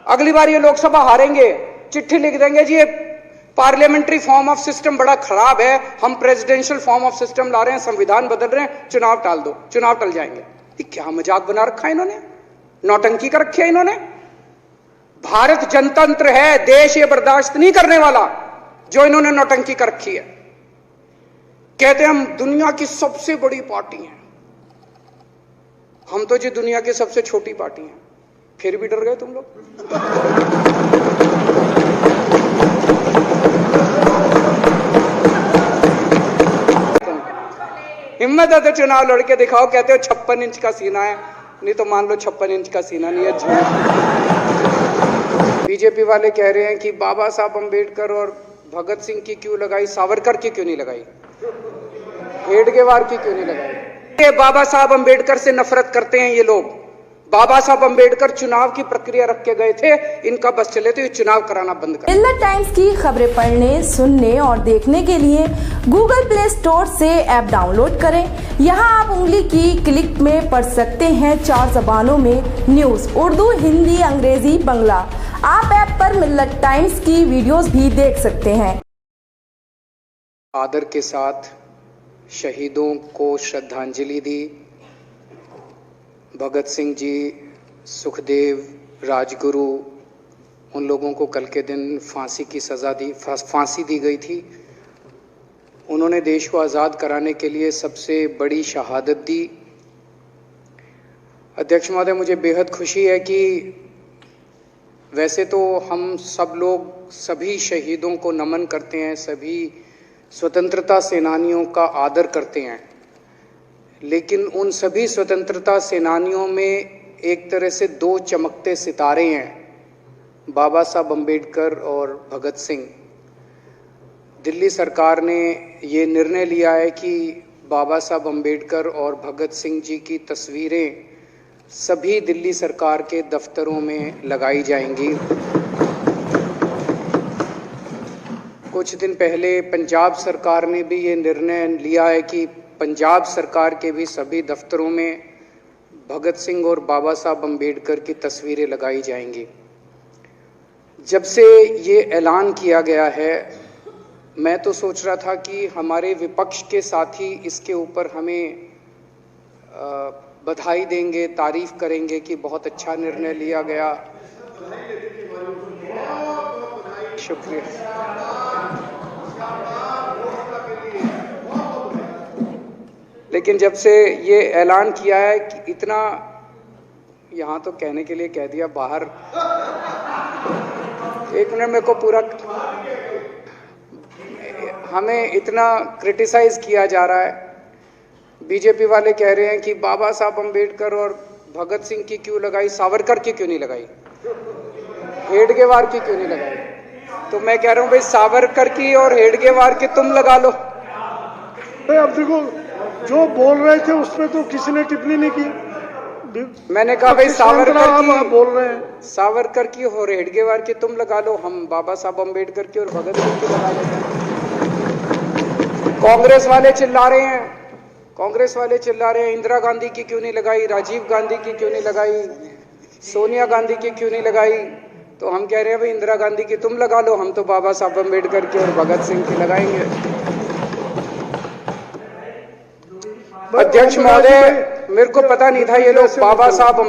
अगली बार ये लोकसभा हारेंगे, चिट्ठी लिख देंगे जी ये पार्लियामेंट्री फॉर्म ऑफ सिस्टम बड़ा खराब है, हम प्रेसिडेंशियल फॉर्म ऑफ सिस्टम ला रहे हैं, संविधान बदल रहे हैं, चुनाव टाल दो, चुनाव टल जाएंगे। ये क्या मजाक बना रखा है इन्होंने, नौटंकी कर रखी है इन्होंने। भारत जनतंत्र है, देश ये बर्दाश्त नहीं करने वाला जो इन्होंने नौटंकी कर रखी है। कहते हैं हम दुनिया की सबसे बड़ी पार्टी हैं, हम तो जी दुनिया की सबसे छोटी पार्टी हैं, फिर भी डर गए तुम लोग। हिम्मत है तो चुनाव लड़के दिखाओ। कहते हो 56 इंच का सीना है, नहीं तो मान लो 56 इंच का सीना नहीं है, झूठ। बीजेपी वाले कह रहे हैं कि बाबा साहब अंबेडकर और भगत सिंह की क्यों लगाई, सावरकर की क्यों नहीं लगाई, हेडगेवार की क्यों नहीं लगाई। ये बाबा साहब अंबेडकर से नफरत करते हैं ये लोग। बाबा साहब अंबेडकर चुनाव की प्रक्रिया रख के गए थे, इनका बस चले तो ये चुनाव कराना बंद कर। मिल्लत टाइम्स की खबरें पढ़ने, सुनने और देखने के लिए गूगल प्ले स्टोर से ऐप डाउनलोड करें। यहां आप उंगली की क्लिक में पढ़ सकते हैं 4 जबानों में न्यूज, उर्दू, हिंदी, अंग्रेजी, बांग्ला। आप ऐप पर मिल्लत टाइम्स की वीडियोस भी देख सकते हैं। आदर के साथ शहीदों को श्रद्धांजलि दी। भगत सिंह जी, सुखदेव, राजगुरु, उन लोगों को कल के दिन फांसी दी गई थी। उन्होंने देश को आज़ाद कराने के लिए सबसे बड़ी शहादत दी। अध्यक्ष महोदय, मुझे बेहद खुशी है कि वैसे तो हम सब लोग सभी शहीदों को नमन करते हैं, सभी स्वतंत्रता सेनानियों का आदर करते हैं, लेकिन उन सभी स्वतंत्रता सेनानियों में एक तरह से 2 चमकते सितारे हैं, बाबा साहब अंबेडकर और भगत सिंह। दिल्ली सरकार ने ये निर्णय लिया है कि बाबा साहब अंबेडकर और भगत सिंह जी की तस्वीरें सभी दिल्ली सरकार के दफ्तरों में लगाई जाएंगी। कुछ दिन पहले पंजाब सरकार ने भी ये निर्णय लिया है कि पंजाब सरकार के भी सभी दफ्तरों में भगत सिंह और बाबा साहब अंबेडकर की तस्वीरें लगाई जाएंगी। जब से ये ऐलान किया गया है, मैं तो सोच रहा था कि हमारे विपक्ष के साथी इसके ऊपर हमें बधाई देंगे, तारीफ करेंगे कि बहुत अच्छा निर्णय लिया गया। शुक्रिया। लेकिन जब से ये ऐलान किया है कि इतना, यहाँ तो कहने के लिए कह दिया, बाहर एक मिनट मेरे को पूरा, हमें इतना क्रिटिसाइज किया जा रहा है। बीजेपी वाले कह रहे हैं कि बाबा साहब अंबेडकर और भगत सिंह की क्यों लगाई, सावरकर की क्यों नहीं लगाई, हेडगेवार की क्यों नहीं लगाई। तो मैं कह रहा हूँ भाई सावरकर की और हेडगेवार की तुम लगा लो। अब देखो, जो बोल रहे थे उसमें तो किसी ने टिप्पणी नहीं की। मैंने कहा भाई सावरकर की बोल रहे हैं, सावरकर की और हेडगेवार की तुम लगा लो, हम बाबा साहब अंबेडकर की और भगत सिंह की लगा लेते हैं। कांग्रेस वाले चिल्ला रहे हैं, इंदिरा गांधी की क्यों नहीं लगाई, राजीव गांधी की क्यों नहीं लगाई, सोनिया गांधी की क्यों नहीं लगाई। तो हम कह रहे हैं भाई इंदिरा गांधी की तुम लगा लो, हम तो बाबा साहब अंबेडकर की और भगत सिंह की लगाएंगे। अध्यक्ष महोदय, मेरे को पता नहीं था ये लोग बाबा साहब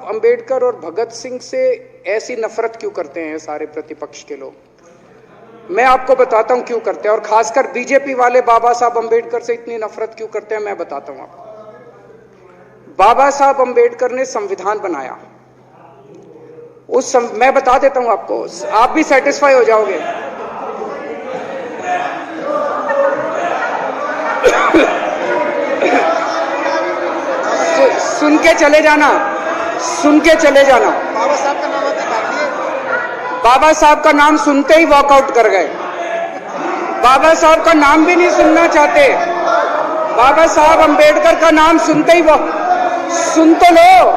अंबेडकर और भगत सिंह से ऐसी नफरत क्यों करते हैं सारे प्रतिपक्ष के लोग। मैं आपको बताता हूं क्यों करते हैं, और खासकर बीजेपी वाले बाबा साहब अंबेडकर से इतनी नफरत क्यों करते हैं, मैं बताता हूं आपको। बाबा साहब अंबेडकर ने संविधान बनाया, मैं बता देता हूं आपको, आप भी सेटिस्फाई हो जाओगे। सुन के चले जाना। बाबा साहब का नाम आपने काट दिया। बाबा साहब का नाम सुनते ही वॉकआउट कर गए। बाबा साहब का नाम भी नहीं सुनना चाहते। बाबा साहब अंबेडकर का नाम सुनते ही सुन तो लो।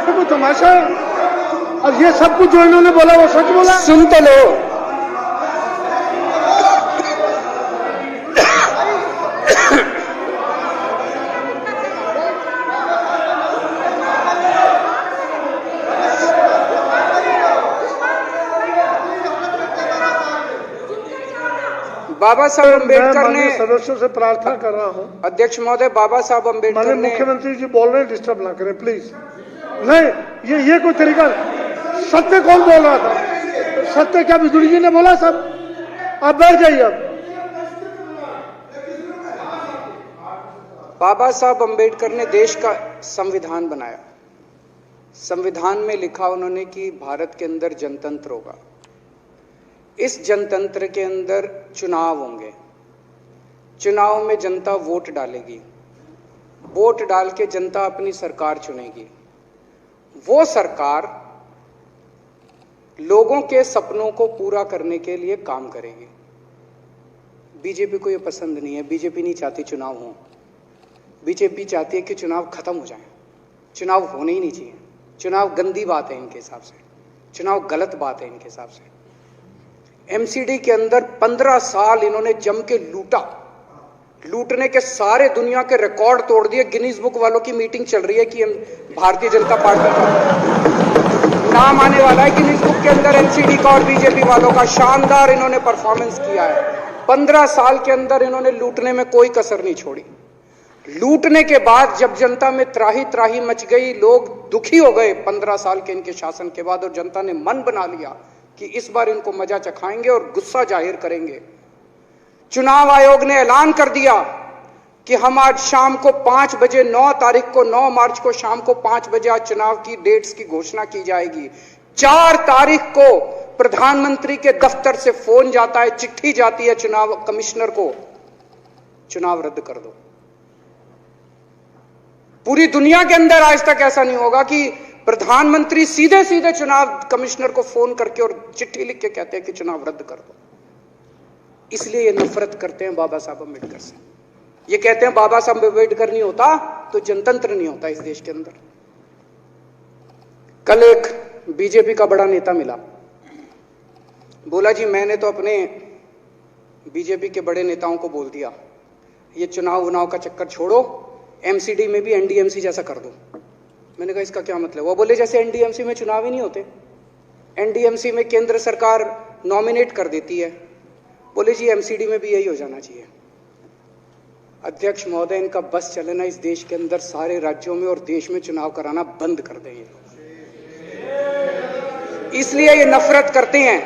वो तमाशा, अब ये सब कुछ जो इन्होंने बोला वो सच बोला। सुन तो लो। बाबा साहब अम्बेडकर ने, सदस्यों से प्रार्थना कर रहा हूं, अध्यक्ष महोदय, बाबा साहब अम्बेडकर ने, मुख्यमंत्री जी बोल रहे हैं, डिस्टर्ब ना करें प्लीज। नहीं, ये कोई तरीका। सत्य कौन बोल रहा था? सत्य क्या बिजुली जी ने बोला? सब आप बैठ जाइए। अब बाबा साहब अम्बेडकर ने देश का संविधान बनाया। संविधान में लिखा उन्होंने कि भारत के अंदर जनतंत्र होगा। इस जनतंत्र के अंदर चुनाव होंगे। चुनाव में जनता वोट डालेगी। वोट डाल के जनता अपनी सरकार चुनेगी। वो सरकार लोगों के सपनों को पूरा करने के लिए काम करेगी। बीजेपी को ये पसंद नहीं है। बीजेपी नहीं चाहती चुनाव हो। बीजेपी चाहती है कि चुनाव खत्म हो जाए। चुनाव होने ही नहीं चाहिए। चुनाव गंदी बात है इनके हिसाब से। चुनाव गलत बात है इनके हिसाब से। एमसीडी के अंदर 15 साल इन्होंने जम के लूटा। लूटने के सारे दुनिया के रिकॉर्ड तोड़ दिए। गिनीज बुक वालों की मीटिंग चल रही है कि भारतीय जनता पार्टी का नाम आने वाला है गिनीज बुक के अंदर एमसीडी का और बीजेपी वालों का। शानदार इन्होंने परफॉर्मेंस किया है। 15 साल के अंदर इन्होंने लूटने में कोई कसर नहीं छोड़ी। लूटने के बाद जब जनता में त्राही त्राही मच गई, लोग दुखी हो गए 15 साल के इनके शासन के बाद, और जनता ने मन बना लिया कि इस बार इनको मजा चखाएंगे और गुस्सा जाहिर करेंगे। चुनाव आयोग ने ऐलान कर दिया कि हम आज शाम को 5 बजे 9 तारीख को 9 मार्च को शाम को 5 बजे आज चुनाव की डेट्स की घोषणा की जाएगी। 4 तारीख को प्रधानमंत्री के दफ्तर से फोन जाता है, चिट्ठी जाती है चुनाव कमिश्नर को, चुनाव रद्द कर दो। पूरी दुनिया के अंदर आज तक ऐसा नहीं होगा कि प्रधानमंत्री सीधे सीधे चुनाव कमिश्नर को फोन करके और चिट्ठी लिख के कहते हैं कि चुनाव रद्द कर दो। इसलिए ये नफरत करते हैं बाबा साहब अम्बेडकर से। ये कहते हैं बाबा साहब अम्बेडकर नहीं होता तो जनतंत्र नहीं होता इस देश के अंदर। कल एक बीजेपी का बड़ा नेता मिला, बोला जी मैंने तो अपने बीजेपी के बड़े नेताओं को बोल दिया ये चुनाव का चक्कर छोड़ो, एमसीडी में भी एनडीएमसी जैसा कर दो। मैंने कहा इसका क्या मतलब? वो बोले जैसे एनडीएमसी में चुनाव ही नहीं होते, एनडीएमसी में केंद्र सरकार नॉमिनेट कर देती है, बोले जी एमसीडी में भी यही हो जाना चाहिए। अध्यक्ष महोदय, इनका बस चले ना इस देश के अंदर सारे राज्यों में और देश में चुनाव कराना बंद कर दें ये लोग। इसलिए ये नफरत करते हैं,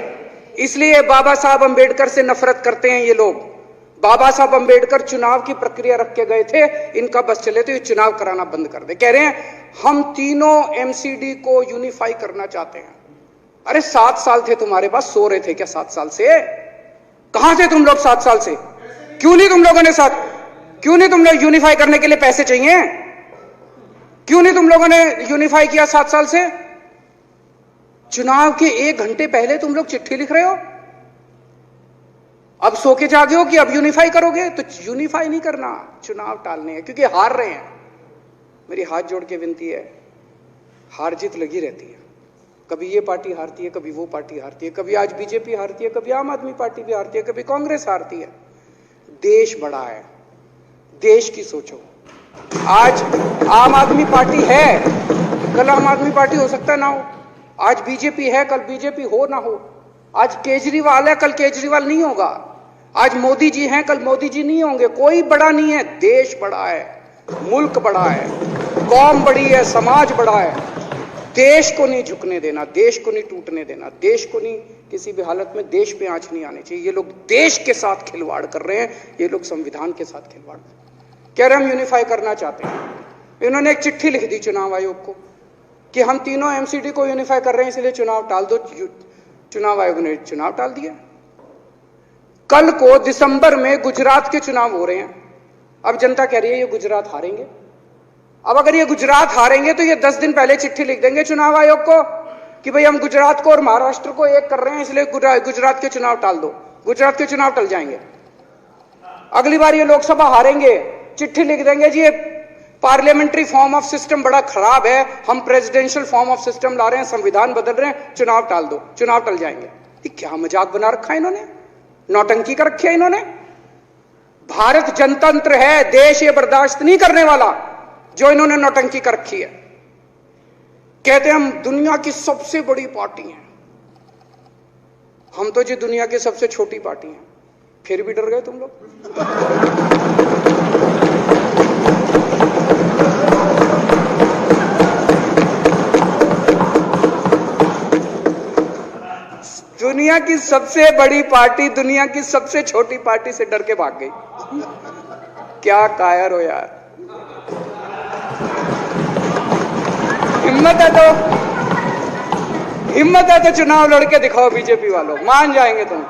इसलिए बाबा साहब अम्बेडकर से नफरत करते हैं ये लोग। बाबा साहब अम्बेडकर चुनाव की प्रक्रिया रख के गए थे, इनका बस चले तो ये चुनाव कराना बंद कर दे। कह रहे हैं हम तीनों एमसीडी को यूनिफाई करना चाहते हैं। अरे 7 साल थे तुम्हारे पास, सो रहे थे क्या 7 साल से? कहां थे तुम लोग 7 साल से? क्यों नहीं तुम लोगों ने क्यों नहीं तुम लोग यूनिफाई करने के लिए पैसे चाहिए? क्यों नहीं तुम लोगों ने यूनिफाई किया 7 साल से? चुनाव के 1 घंटे पहले तुम लोग चिट्ठी लिख रहे हो, अब सो के जागे हो कि अब यूनिफाई करोगे। तो यूनिफाई नहीं करना, चुनाव टालने हैं, क्योंकि हार रहे हैं। मेरी हाथ जोड़ के विनती है, हार जीत लगी रहती है। कभी ये पार्टी हारती है, कभी वो पार्टी हारती है, कभी आज बीजेपी हारती है, कभी आम आदमी पार्टी भी हारती है, कभी कांग्रेस हारती है। देश बड़ा है, देश की सोचो। आज आम आदमी पार्टी है, कल आम आदमी पार्टी हो सकता है ना हो। आज बीजेपी है, कल बीजेपी हो ना हो। आज केजरीवाल है, कल केजरीवाल नहीं होगा। आज मोदी जी हैं, कल मोदी जी नहीं होंगे। कोई बड़ा नहीं है, देश बड़ा है, मुल्क बड़ा है, कौम बड़ी है, समाज बड़ा है। देश को नहीं झुकने देना, देश को नहीं टूटने देना, देश को नहीं किसी भी हालत में देश पे आंच नहीं आनी चाहिए। ये लोग देश के साथ खिलवाड़ कर रहे हैं, ये लोग संविधान के साथ खिलवाड़ कह रहे हैं। हम यूनिफाई करना चाहते हैं। इन्होंने एक चिट्ठी लिख दी चुनाव आयोग को कि हम तीनों एमसीडी को यूनिफाई कर रहे हैं, इसलिए चुनाव टाल दो। चुनाव आयोग ने चुनाव टाल दिया। कल को दिसंबर में गुजरात के चुनाव हो रहे हैं। अब जनता कह रही है ये गुजरात हारेंगे। अब अगर ये गुजरात हारेंगे तो ये 10 दिन पहले चिट्ठी लिख देंगे चुनाव आयोग को कि भाई हम गुजरात को और महाराष्ट्र को एक कर रहे हैं, इसलिए गुजरात के चुनाव टाल दो। गुजरात के चुनाव टल जाएंगे। अगली बार ये लोकसभा हारेंगे, चिट्ठी लिख देंगे जी ये पार्लियामेंट्री फॉर्म ऑफ सिस्टम बड़ा खराब है, हम प्रेसिडेंशियल फॉर्म ऑफ सिस्टम ला रहे हैं, संविधान बदल रहे हैं, चुनाव टाल दो। चुनाव टल जाएंगे। ये क्या मजाक बना रखा है इन्होंने, नौटंकी कर रखी है इन्होंने। भारत जनतंत्र है, देश ये बर्दाश्त नहीं करने वाला जो इन्होंने नौटंकी कर रखी है। कहते हैं हम दुनिया की सबसे बड़ी पार्टी हैं, हम तो जी दुनिया की सबसे छोटी पार्टी हैं। फिर भी डर गए तुम लोग। दुनिया की सबसे बड़ी पार्टी दुनिया की सबसे छोटी पार्टी से डर के भाग गई। क्या कायर हो यार। हिम्मत है तो चुनाव लड़के दिखाओ बीजेपी वालों, मान जाएंगे तुम।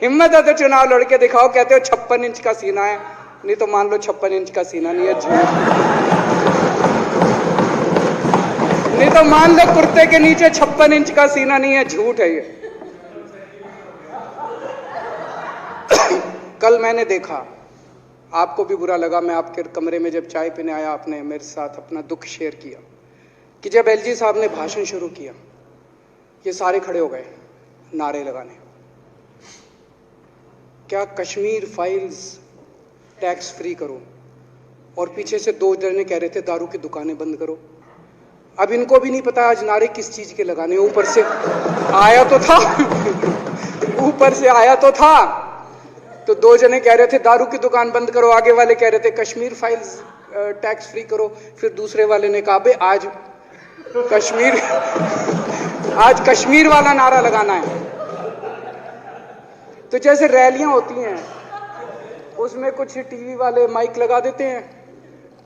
हिम्मत है तो चुनाव लड़के दिखाओ। कहते हो 56 इंच का सीना है, नहीं तो मान लो 56 इंच का सीना नहीं है, झूठ। नहीं तो मान लो कुर्ते के नीचे 56 इंच का सीना नहीं है, झूठ है ये। कल मैंने देखा, आपको भी बुरा लगा, मैं आपके कमरे में जब चाय पीने आया, आपने मेरे साथ अपना दुख शेयर किया कि जब एलजी साहब ने भाषण शुरू किया, ये सारे खड़े हो गए नारे लगाने। क्या कश्मीर फाइल्स टैक्स फ्री करो, और पीछे से 2 जने कह रहे थे दारू की दुकानें बंद करो। अब इनको भी नहीं पता आज नारे किस चीज के लगाने। ऊपर से आया तो था ऊपर से आया तो था, तो 2 जने कह रहे थे दारू की दुकान बंद करो, आगे वाले कह रहे थे कश्मीर फाइल्स टैक्स फ्री करो, फिर दूसरे वाले ने कहा बे आज कश्मीर वाला नारा लगाना है। तो जैसे रैलियां होती हैं, उसमें कुछ टीवी वाले माइक लगा देते हैं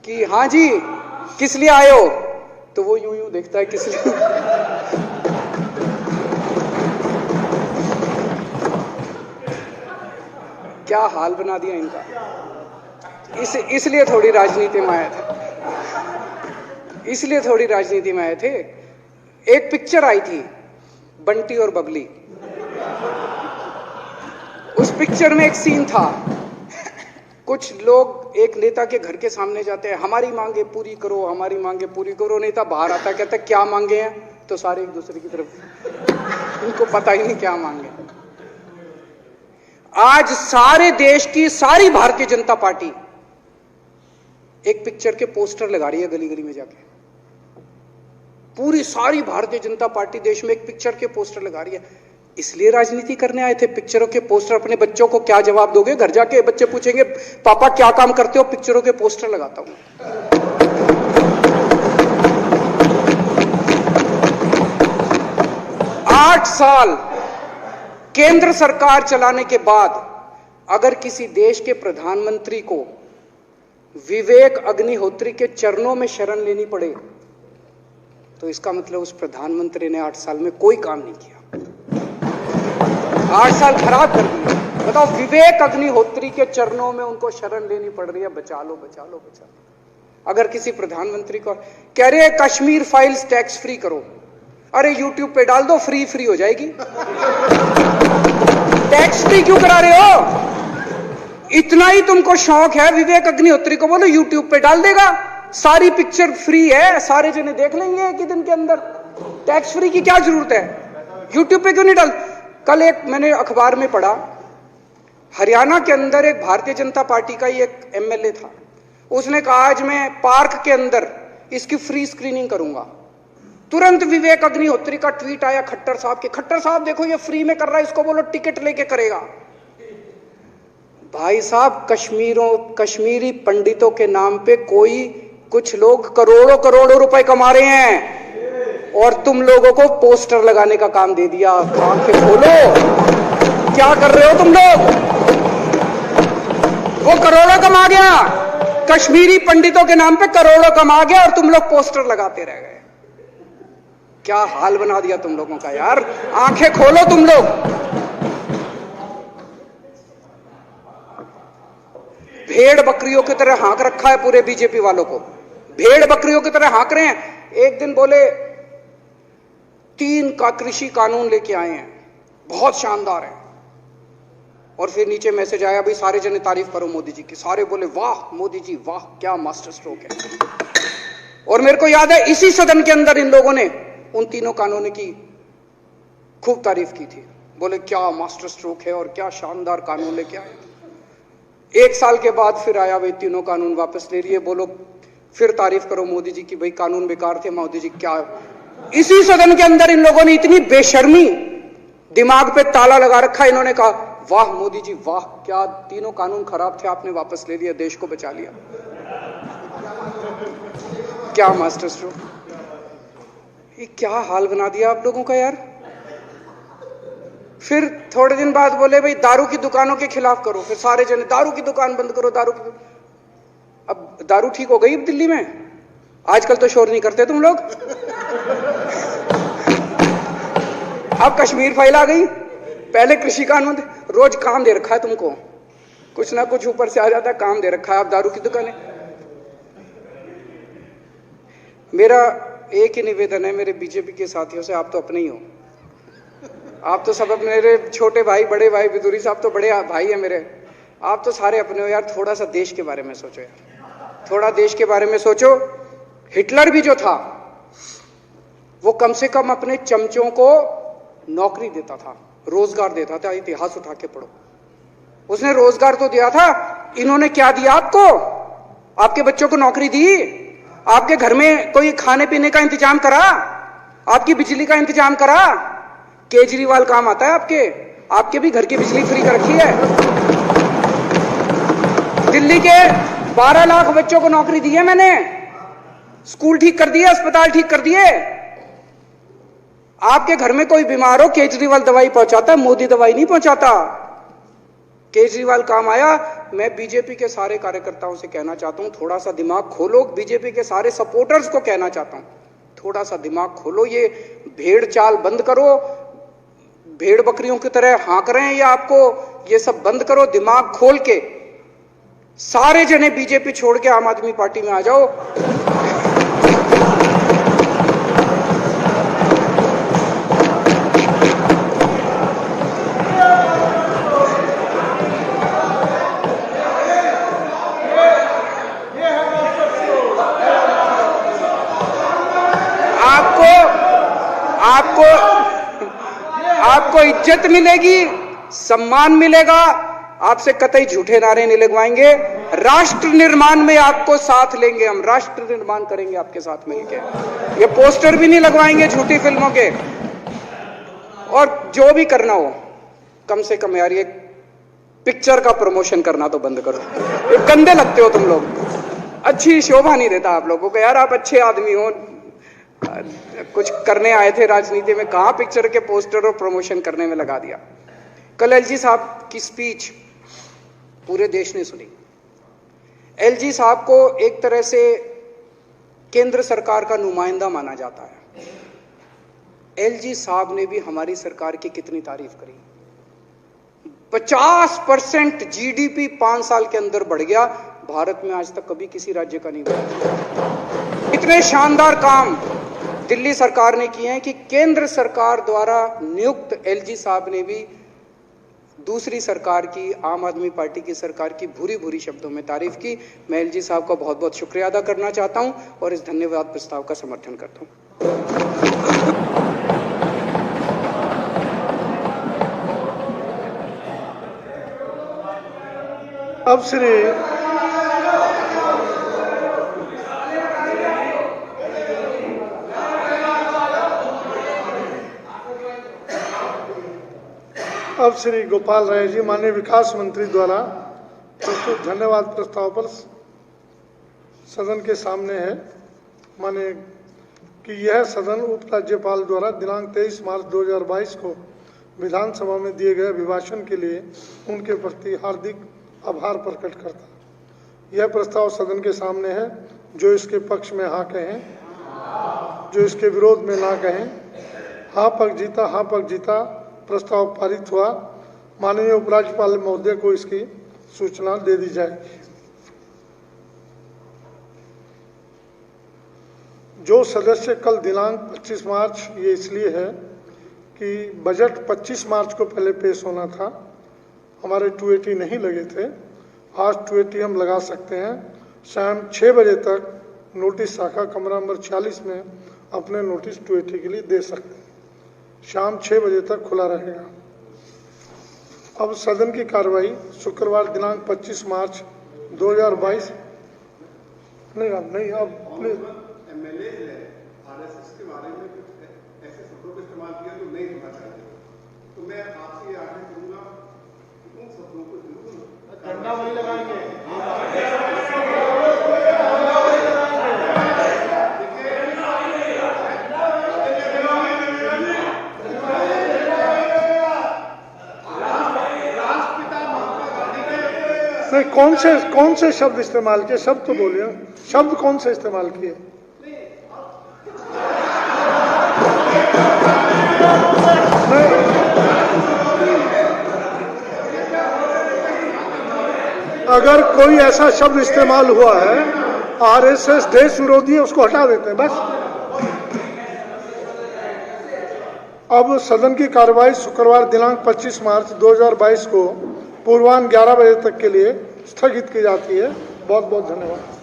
कि हाँ जी किस लिए आए हो, तो वो यूं यूं देखता है किस लिए। क्या हाल बना दिया इनका। इसलिए थोड़ी राजनीति में आया था, इसलिए थोड़ी राजनीति में आए थे। एक पिक्चर आई थी बंटी और बबली, उस पिक्चर में एक सीन था, कुछ लोग एक नेता के घर के सामने जाते हैं, हमारी मांगे पूरी करो, हमारी मांगे पूरी करो। नेता बाहर आता है, कहता है क्या मांगे हैं, तो सारे एक दूसरे की तरफ, इनको पता ही नहीं क्या मांगे। आज सारे देश की सारी भारतीय जनता पार्टी एक पिक्चर के पोस्टर लगा रही है गली गली में जाके। पूरी सारी भारतीय जनता पार्टी देश में एक पिक्चर के पोस्टर लगा रही है। इसलिए राजनीति करने आए थे। पिक्चरों के पोस्टर, अपने बच्चों को क्या जवाब दोगे? घर जाके बच्चे पूछेंगे पापा क्या काम करते हो? पिक्चरों के पोस्टर लगाता हूं। 8 साल केंद्र सरकार चलाने के बाद अगर किसी देश के प्रधानमंत्री को विवेक अग्निहोत्री के चरणों में शरण लेनी पड़े, तो इसका मतलब उस प्रधानमंत्री ने 8 साल में कोई काम नहीं किया। 8 साल खराब कर दिए। बताओ, विवेक अग्निहोत्री के चरणों में उनको शरण लेनी पड़ रही है, बचा लो बचा लो बचा लो। अगर किसी प्रधानमंत्री को कह रहे हैं कश्मीर फाइल्स टैक्स फ्री करो, अरे यूट्यूब पे डाल दो, फ्री हो जाएगी। टैक्स फ्री क्यों करा रहे हो? इतना ही तुमको शौक है, विवेक अग्निहोत्री को बोलो यूट्यूब पे डाल देगा, सारी पिक्चर फ्री है, सारे जने देख लेंगे एक ही दिन के अंदर। टैक्स फ्री की क्या जरूरत है? यूट्यूब पे क्यों नहीं डाल? कल एक मैंने अखबार में पढ़ा, हरियाणा के अंदर एक भारतीय जनता पार्टी का ही एक एमएलए था, उसने कहा आज मैं पार्क के अंदर इसकी फ्री स्क्रीनिंग करूंगा। तुरंत विवेक अग्निहोत्री का ट्वीट आया खट्टर साहब के, खट्टर साहब देखो ये फ्री में कर रहा है, इसको बोलो टिकट लेके करेगा। भाई साहब, कश्मीरी पंडितों के नाम पे कुछ लोग करोड़ों रुपए कमा रहे हैं, और तुम लोगों को पोस्टर लगाने का काम दे दिया। आंखें खोलो, क्या कर रहे हो तुम लोग? वो करोड़ों कमा गया, कश्मीरी पंडितों के नाम पे करोड़ों कमा गया, और तुम लोग पोस्टर लगाते रह गए। क्या हाल बना दिया तुम लोगों का यार। आंखें खोलो तुम लोग। भेड़ बकरियों की तरह हाँक रखा है पूरे बीजेपी वालों को, भेड़ बकरियों की तरह हाँक रहे हैं। एक दिन बोले 3 का कृषि कानून लेके आए हैं, बहुत शानदार है, और फिर नीचे मैसेज आया भाई सारे जने तारीफ करो मोदी जी की। सारे बोले वाह मोदी जी वाह, क्या मास्टर स्ट्रोक है। और मेरे को याद है इसी सदन के अंदर इन लोगों ने उन 3 कानूनों की खूब तारीफ की थी, बोले क्या मास्टर स्ट्रोक है और क्या शानदार कानून लेके आए। 1 साल के बाद फिर आया भाई 3 कानून वापस ले लिए, बोलो फिर तारीफ करो मोदी जी की, भाई कानून बेकार थे मोदी जी। क्या इसी सदन के अंदर इन लोगों ने इतनी बेशर्मी, दिमाग पे ताला लगा रखा, इन्होंने कहा वाह मोदी जी वाह, क्या तीनों कानून खराब थे, आपने वापस ले लिया, देश को बचा लिया। क्या मास्टर स्ट्रोक, ये क्या हाल बना दिया आप लोगों का यार। फिर थोड़े दिन बाद बोले भाई दारू की दुकानों के खिलाफ करो, फिर सारे जने दारू की दुकान बंद करो, दारू की। अब दारू ठीक हो गई दिल्ली में, आजकल तो शोर नहीं करते तुम लोग। अब कश्मीर फाइल आ गई, पहले कृषि कानून, रोज काम दे रखा है तुमको, कुछ ना कुछ ऊपर से आ जाता है, काम दे रखा है। आप दारू की दुकानें। मेरा एक ही निवेदन है मेरे बीजेपी के साथियों से, आप तो अपने ही हो, आप तो सब अपने, मेरे छोटे भाई बड़े भाई बिदुरी साहब तो बड़े भाई है मेरे, आप तो सारे अपने हो यार। थोड़ा सा देश के बारे में सोचो यार, थोड़ा देश के बारे में सोचो। हिटलर भी जो था वो कम से कम अपने चमचों को नौकरी देता था, रोजगार देता था। इतिहास उठा के पढ़ो, उसने रोजगार तो दिया था। इन्होंने क्या दिया आपको? आपके बच्चों को नौकरी दी, आपके घर में कोई खाने पीने का इंतजाम करा, आपकी बिजली का इंतजाम करा। केजरीवाल काम आता है आपके भी घर की बिजली फ्री कर रखी है। दिल्ली के 12 लाख बच्चों को नौकरी दी है मैंने, स्कूल ठीक कर दिए, अस्पताल ठीक कर दिए। आपके घर में कोई बीमार हो, केजरीवाल दवाई पहुंचाता है, मोदी दवाई नहीं पहुंचाता। केजरीवाल काम आया। मैं बीजेपी के सारे कार्यकर्ताओं से कहना चाहता हूं, थोड़ा सा दिमाग खोलो। बीजेपी के सारे सपोर्टर्स को कहना चाहता हूं, थोड़ा सा दिमाग खोलो। ये भेड़ चाल बंद करो, भेड़ बकरियों की तरह हाँक रहे हैं ये आपको, ये सब बंद करो। दिमाग खोल के सारे जने बीजेपी छोड़ के आम आदमी पार्टी में आ जाओ। आपको इज्जत मिलेगी, सम्मान मिलेगा, आपसे कतई झूठे नारे नहीं लगवाएंगे। राष्ट्र निर्माण में आपको साथ लेंगे हम, राष्ट्र निर्माण करेंगे आपके साथ मिलकर। ये पोस्टर भी नहीं लगवाएंगे झूठी फिल्मों के। और जो भी करना हो, कम से कम यार ये पिक्चर का प्रमोशन करना तो बंद करो। ये गंदे लगते हो तुम लोग, अच्छी शोभा नहीं देता आप लोगों को यार। आप अच्छे आदमी हो, कुछ करने आए थे राजनीति में, कहां पिक्चर के पोस्टर और प्रमोशन करने में लगा दिया। कल एलजी साहब की स्पीच पूरे देश ने सुनी। एलजी साहब को एक तरह से केंद्र सरकार का नुमाइंदा माना जाता है। एलजी साहब ने भी हमारी सरकार की कितनी तारीफ करी। 50% जीडीपी 5 साल के अंदर बढ़ गया, भारत में आज तक कभी किसी राज्य का नहीं बढ़ा। इतने शानदार काम दिल्ली सरकार ने किए हैं कि केंद्र सरकार द्वारा नियुक्त एलजी साहब ने भी दूसरी सरकार की, आम आदमी पार्टी की सरकार की भूरी भूरी शब्दों में तारीफ की। मैं एलजी साहब का बहुत बहुत शुक्रिया अदा करना चाहता हूं और इस धन्यवाद प्रस्ताव का समर्थन करता हूं। अब श्री गोपाल राय जी माननीय विकास मंत्री द्वारा प्रस्तुत धन्यवाद प्रस्ताव पर सदन के सामने है। माने कि यह सदन उपराज्यपाल द्वारा दिनांक 23 मार्च 2022 को विधानसभा में दिए गए अभिभाषण के लिए उनके प्रति हार्दिक आभार प्रकट करता। यह प्रस्ताव सदन के सामने है। जो इसके पक्ष में हाँ कहें, जो इसके विरोध में ना कहें। हाँ पक्ष जीता प्रस्ताव पारित हुआ। माननीय उपराज्यपाल महोदय को इसकी सूचना दे दी जाएगी। जो सदस्य कल दिनांक 25 मार्च, ये इसलिए है कि बजट 25 मार्च को पहले पेश होना था, हमारे 280 नहीं लगे थे। आज 280 हम लगा सकते हैं। शाम 6 बजे तक नोटिस शाखा कमरा नंबर 46 में अपने नोटिस 280 के लिए दे सकते हैं। शाम 6 बजे तक खुला रहेगा। अब सदन की कार्रवाई शुक्रवार दिनांक 25 मार्च 2022 नहीं अब प्लीज एमएलए है आरएसएस के बारे में ऐसे शब्दों का इस्तेमाल किया तो नहीं होना चाहिए। तो मैं आपसे ये आग्रह करूंगा झंडा वही लगाएंगे। नहीं, कौन से शब्द इस्तेमाल किए? शब्द तो बोलिए, शब्द कौन से इस्तेमाल किए? अगर कोई ऐसा शब्द इस्तेमाल हुआ है, आरएसएस देश विरोधी है, उसको हटा देते हैं बस। अब सदन की कार्रवाई शुक्रवार दिनांक 25 मार्च 2022 को पूर्वाह्न 11 बजे तक के लिए स्थगित की जाती है। बहुत बहुत धन्यवाद।